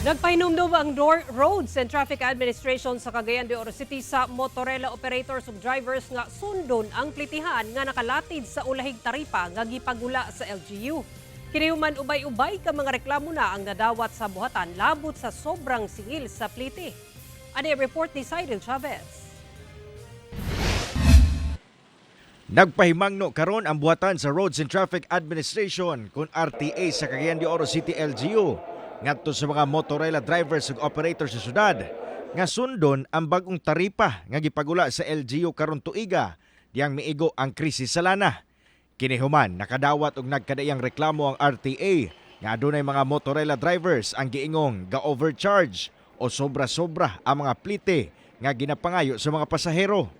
Nagpahinumdum ang Roads and Traffic Administration sa Cagayan de Oro City sa motorela operators ug drivers nga sundon ang plitihan nga nakalatid sa ulahig taripa nga gipagula sa LGU. Kinihuman ubay-ubay ka mga reklamo na ang nadawat sa buhatan labot sa sobrang singil sa pliti. Ani report ni Cyril Chavez. Nagpahimangno karon ang buhatan sa Roads and Traffic Administration kung RTA sa Cagayan de Oro City LGU ngadto sa mga motorela drivers ug operators sa syudad nga sundon ang bagong taripa nga gipagula sa LGU karon tuiga diyang miigo ang krisis sa lana. Kinihuman nakadawat og nagkadaiyang reklamo ang RTA nga adunay mga motorela drivers ang giingong ga-overcharge o sobra-sobra ang mga plite nga ginapangayo sa mga pasahero.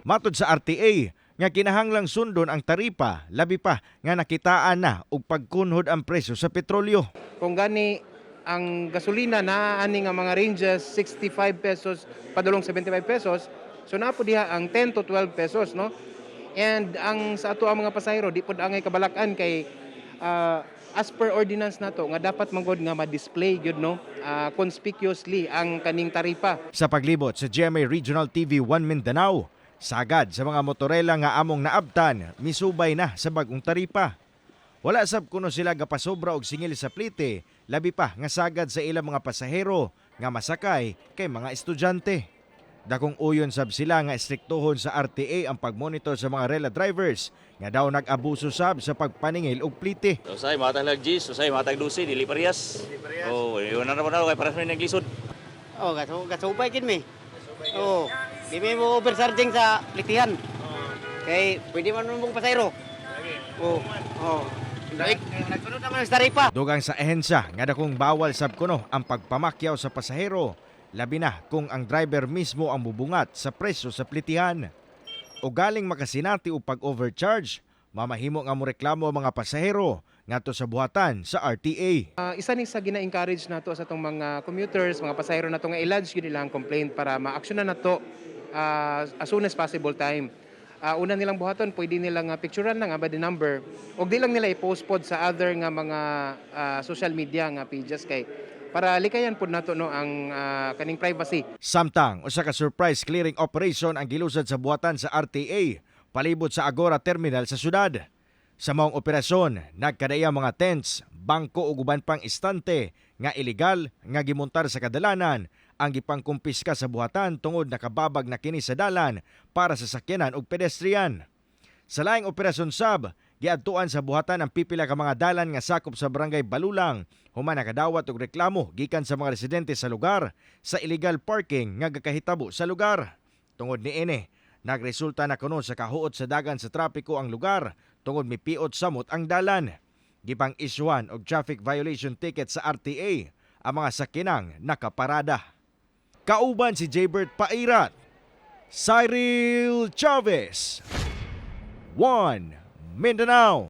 Matod sa RTA nga kinahanglang sundon ang taripa labi pa nga nakitaan na og pagkunhod ang presyo sa petrolyo. Kung gani ang gasolina na ani nga mga ranges 65 pesos padulong 75 pesos, so napo diha ang 10 to 12 pesos, no? And ang sa ato ang mga pasahero di pud angay kabalakan kay as per ordinance nato nga dapat manggod nga ma-display gyud, no, conspicuously ang kaning taripa. Sa paglibot sa GMA Regional TV 1 Mindanao, sagad sa mga motorela nga among naabtan misubay na sa bagong taripa. Wala sab kuno sila gapasobra og singil sa plite, labi pa nga sagad sa ilang mga pasahero nga masakay kay mga estudyante. Dakong uyon sab sila nga istriktohon sa RTA ang pagmonitor sa mga rela drivers nga daw nag-abuso sab sa pagpaningil og plite. Usay matag lagjis, usay matag dusi dili parehas. Oh, yun na naman kay parehas may naglisod. Oh, gasubay kin mi. Oh, di mo overcharging sa plitihan. Kay pwede man mong pasayro. Oh. Nagsunod naman sa taripa. Dugang sa ehensya nga dakong bawal sab kuno ang pagpamakyaw sa pasahero, labi na kung ang driver mismo ang bubungat sa presyo sa plitihan. O galing makasinati o pag-overcharge, mamahimo nga moreklamo ang mga pasahero ngadto sa buhatan sa RTA. Isa ni sa gina-encourage nato sa tong mga commuters, mga pasahero nato nga i-lodge gyud nila ang complaint para ma-aksyonan nato as soon as possible time. Una nilang buhaton, pwede nilang picturean lang ba the number o di lang nila i-post pod sa other nga mga social media nga pages kay para likayan pod nato, no, ang kaning privacy. Samtang usa ka surprise clearing operation ang gilusad sa buhatan sa RTA palibot sa Agora Terminal sa syudad. Sa maong operasyon, nagkadaya mga tents, bangko ug uban pang istante nga ilegal nga gimontar sa kadalanan ang gipangkumpiska sa buhatan tungod nakababag na kini sa dalan para sa sakyanan ug pedestrian. Sa laing operasyon sab, giadtuan sa buhatan ang pipila ka mga dalan nga sakop sa barangay Balulang, human nakadawat og reklamo gikan sa mga residente sa lugar sa illegal parking nga gakahitabo sa lugar. Tungod niini, nagresulta na kuno sa kahuot sa dagan sa trapiko ang lugar tungod mipiot samot ang dalan. Gipang isyuhan og traffic violation ticket sa RTA ang mga sakyanang nakaparada. Kauban si Jaybert Pairat, Cyril Chavez, 1 Mindanao.